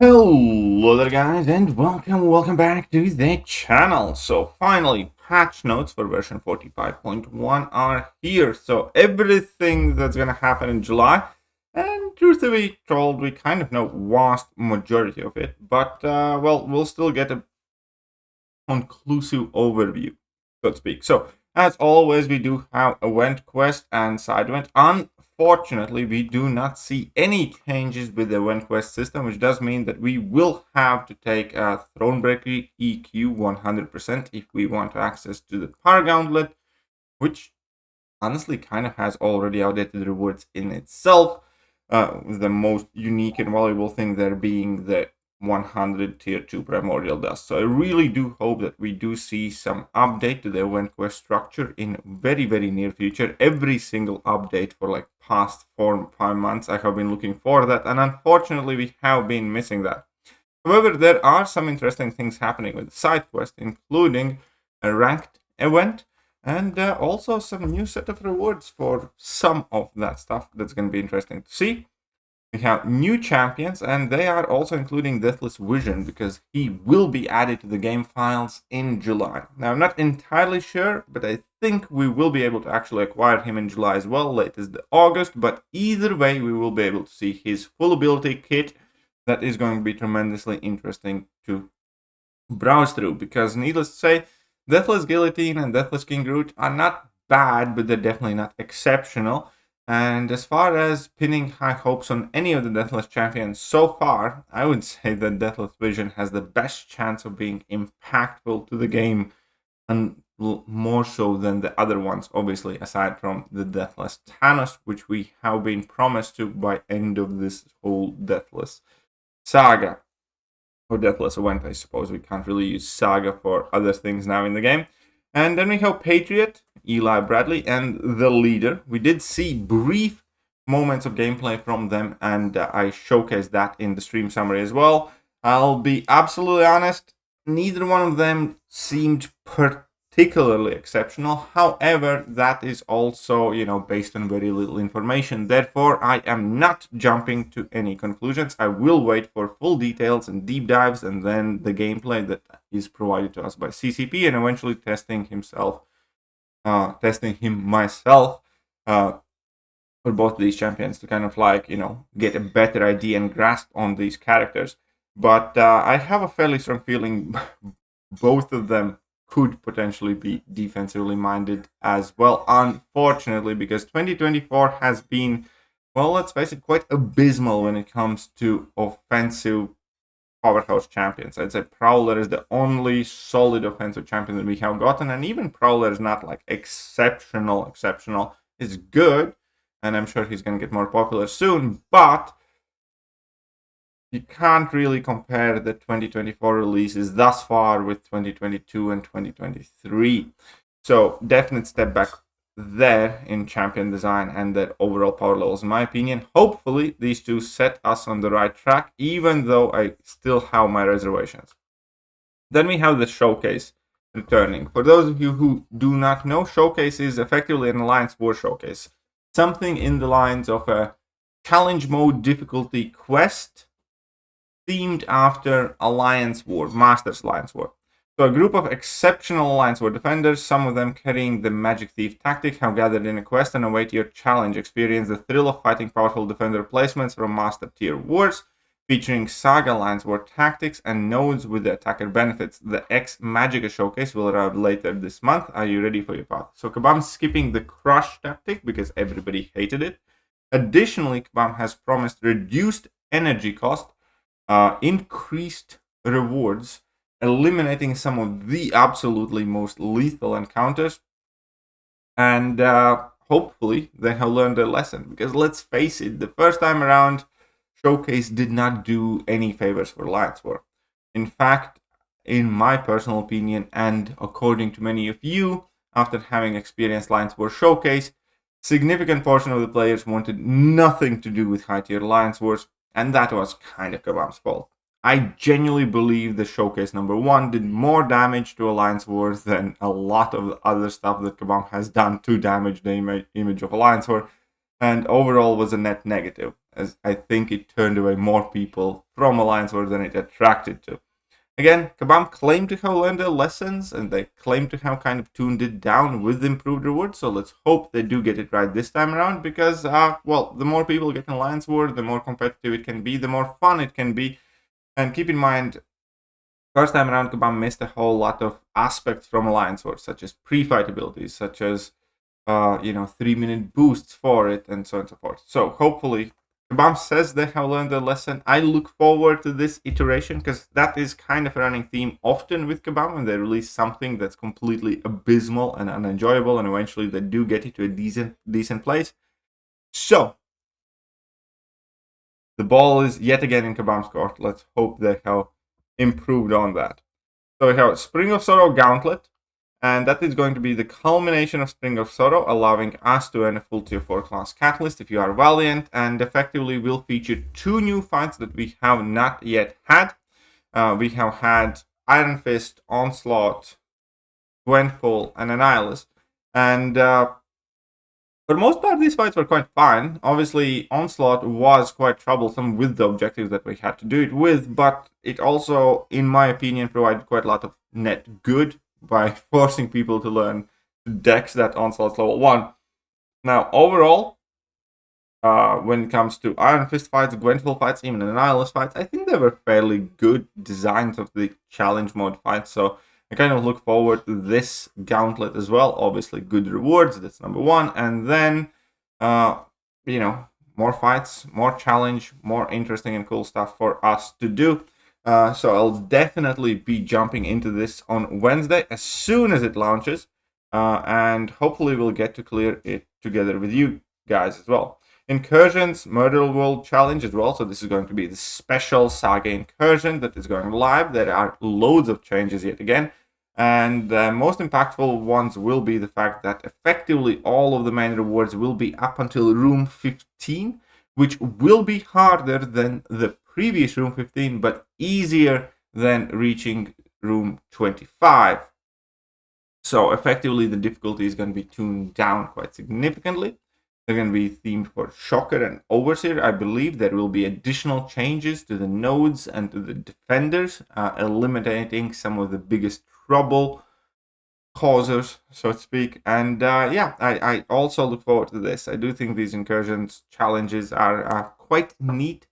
Hello there guys and welcome back to the channel. So finally patch notes for version 45.1 are here. So everything that's gonna happen in July, and truth to be told, we kind of know vast majority of it, but well, we'll still get a conclusive overview, so to speak. So as always, we do have event quest and side event. Unfortunately, we do not see any changes with the event quest system, which does mean that we will have to take a Thronebreaker EQ 100% if we want access to the Power Gauntlet, which honestly kind of has already outdated rewards in itself. The most unique and valuable thing there being the 100 tier 2 primordial dust. So I really do hope that we do see some update to the event quest structure in very near future. Every single update for like past 4-5 months I have been looking for that, and unfortunately we have been missing that. However, there are some interesting things happening with the side quest, including a ranked event and also some new set of rewards for some of that stuff that's going to be interesting to see. We have new champions, and they are also including Deathless Vision because he will be added to the game files in July. Now, I'm not entirely sure, but I think we will be able to actually acquire him in July as well, latest August. But either way, we will be able to see his full ability kit. That is going to be tremendously interesting to browse through because, needless to say, Deathless Guillotine and Deathless King Groot are not bad, but they're definitely not exceptional. And as far as pinning high hopes on any of the Deathless champions so far, I would say that Deathless Vision has the best chance of being impactful to the game, and more so than the other ones, obviously, aside from the Deathless Thanos, which we have been promised to by end of this whole Deathless saga. Or Deathless event, I suppose. We can't really use saga for other things now in the game. And then we have Patriot, Eli Bradley, and the leader. We did see brief moments of gameplay from them, and I showcased that in the stream summary as well. I'll be absolutely honest, neither one of them seemed particularly exceptional. However, that is also, based on very little information. Therefore, I am not jumping to any conclusions. I will wait for full details and deep dives, and then the gameplay that is provided to us by CCP, and eventually testing him myself for both these champions to kind of get a better idea and grasp on these characters. But I have a fairly strong feeling both of them could potentially be defensively minded as well, unfortunately, because 2024 has been, well, let's face it, quite abysmal when it comes to offensive powerhouse champions. I'd say Prowler is the only solid offensive champion that we have gotten, and even Prowler is not like exceptional. It's good, and I'm sure he's going to get more popular soon, but you can't really compare the 2024 releases thus far with 2022 and 2023. So definite step back there in champion design and their overall power levels, in my opinion. Hopefully these two set us on the right track, even though I still have my reservations. Then we have the showcase returning. For those of you who do not know, showcase is effectively an Alliance War showcase. Something in the lines of a challenge mode difficulty quest themed after Alliance War, Masters Alliance War. So a group of exceptional Alliance War defenders, some of them carrying the Magic Thief tactic, have gathered in a quest and await your challenge. Experience the thrill of fighting powerful defender placements from Master Tier Wars, featuring Saga Alliance War tactics and nodes with the attacker benefits. The X Magica Showcase will arrive later this month. Are you ready for your path? So Kabam's skipping the Crush tactic because everybody hated it. Additionally, Kabam has promised reduced energy cost, increased rewards, eliminating some of the absolutely most lethal encounters, and hopefully they have learned their lesson, because let's face it, the first time around showcase did not do any favors for Alliance War. In fact, in my personal opinion, and according to many of you, after having experienced Alliance War showcase, significant portion of the players wanted nothing to do with high tier Alliance Wars, and that was kind of Kabam's fault. I genuinely believe the showcase number 1 did more damage to Alliance Wars than a lot of other stuff that Kabam has done to damage the image of Alliance War, and overall was a net negative. as I think it turned away more people from Alliance Wars than it attracted to. Again, Kabam claimed to have learned their lessons, and they claim to have kind of tuned it down with improved rewards, so let's hope they do get it right this time around, because, well, the more people get in Alliance War, the more competitive it can be, the more fun it can be. And keep in mind, first time around, Kabam missed a whole lot of aspects from Alliance War, such as pre-fight abilities, such as, 3-minute boosts for it, and so on and so forth. So hopefully, Kabam says they have learned their lesson. I look forward to this iteration, because that is kind of a running theme often with Kabam, when they release something that's completely abysmal and unenjoyable, and eventually they do get it to a decent place. So, the ball is yet again in Kabam's court. Let's hope they have improved on that. So we have Spring of Soro Gauntlet, and that is going to be the culmination of Spring of Soro, allowing us to earn a full tier 4 class catalyst if you are Valiant, and effectively will feature 2 new fights that we have not yet had. We have had Iron Fist, Onslaught, Gwenpool, and Annihilus, and for the most part, these fights were quite fun. Obviously, Onslaught was quite troublesome with the objectives that we had to do it with, but it also, in my opinion, provided quite a lot of net good by forcing people to learn decks that Onslaught's level 1. Now, overall, when it comes to Iron Fist fights, Gwenpool fights, even Annihilus fights, I think they were fairly good designs of the challenge mode fights, so I kind of look forward to this gauntlet as well. Obviously, good rewards, that's number 1. And then, more fights, more challenge, more interesting and cool stuff for us to do. So I'll definitely be jumping into this on Wednesday as soon as it launches. And hopefully we'll get to clear it together with you guys as well. Incursions, Murder World Challenge as well. So this is going to be the special Saga Incursion that is going live. There are loads of changes yet again. And the most impactful ones will be the fact that effectively all of the main rewards will be up until Room 15, which will be harder than the previous Room 15, but easier than reaching Room 25. So effectively the difficulty is going to be tuned down quite significantly. They're going to be themed for Shocker and Overseer. I believe there will be additional changes to the nodes and to the defenders, eliminating some of the biggest trouble causers, so to speak. And I also look forward to this. I do think these Incursions challenges are quite neat,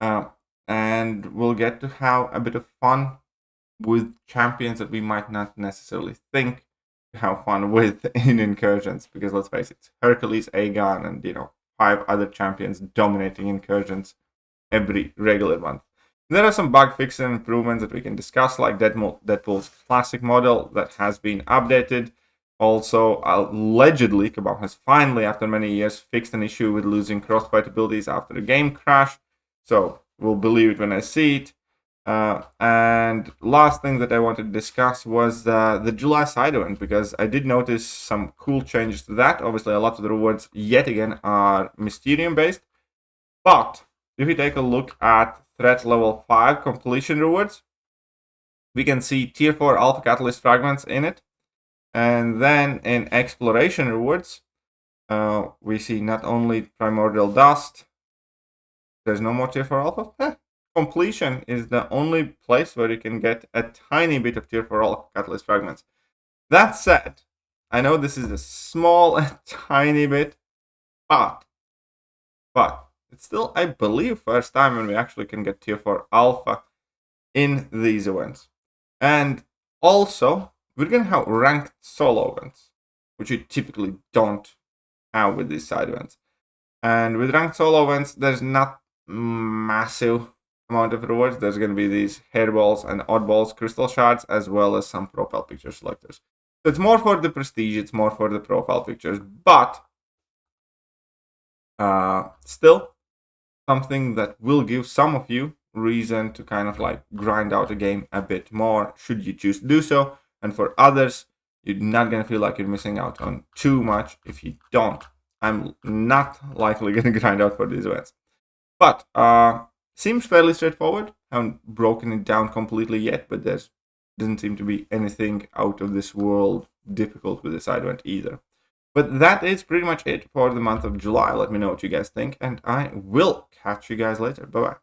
and we'll get to have a bit of fun with champions that we might not necessarily think have fun with in Incursions, because let's face it, Hercules, Aegon, and 5 other champions dominating Incursions every regular month. There are some bug fixes and improvements that we can discuss, like Deadpool's classic model that has been updated. Also, allegedly, Kabam has finally, after many years, fixed an issue with losing crossfight abilities after a game crash. So we'll believe it when I see it. And last thing that I wanted to discuss was the July side event, because I did notice some cool changes to that. Obviously, a lot of the rewards, yet again, are Mysterium based. But if we take a look at threat level 5 completion rewards, we can see tier 4 alpha catalyst fragments in it. And then in exploration rewards, we see not only primordial dust, there's no more tier 4 alpha. Completion is the only place where you can get a tiny bit of tier 4 alpha catalyst fragments. That said, I know this is a small, tiny bit, but it's still, I believe, first time when we actually can get tier 4 alpha in these events. And also, we're going to have ranked solo events, which you typically don't have with these side events. And with ranked solo events, there's not massive amount of rewards. There's going to be these hairballs and oddballs, crystal shards, as well as some profile picture selectors. So it's more for the prestige, it's more for the profile pictures, but still something that will give some of you reason to kind of like grind out a game a bit more, should you choose to do so. And for others, you're not going to feel like you're missing out on too much if you don't. I'm not likely going to grind out for these events. But seems fairly straightforward. Haven't broken it down completely yet, but there doesn't seem to be anything out of this world difficult with the side event either. But that is pretty much it for the month of July. Let me know what you guys think, and I will catch you guys later. Bye-bye.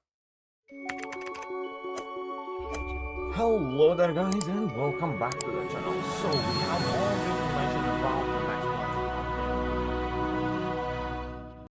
Hello there, guys, and welcome back to the channel. So we have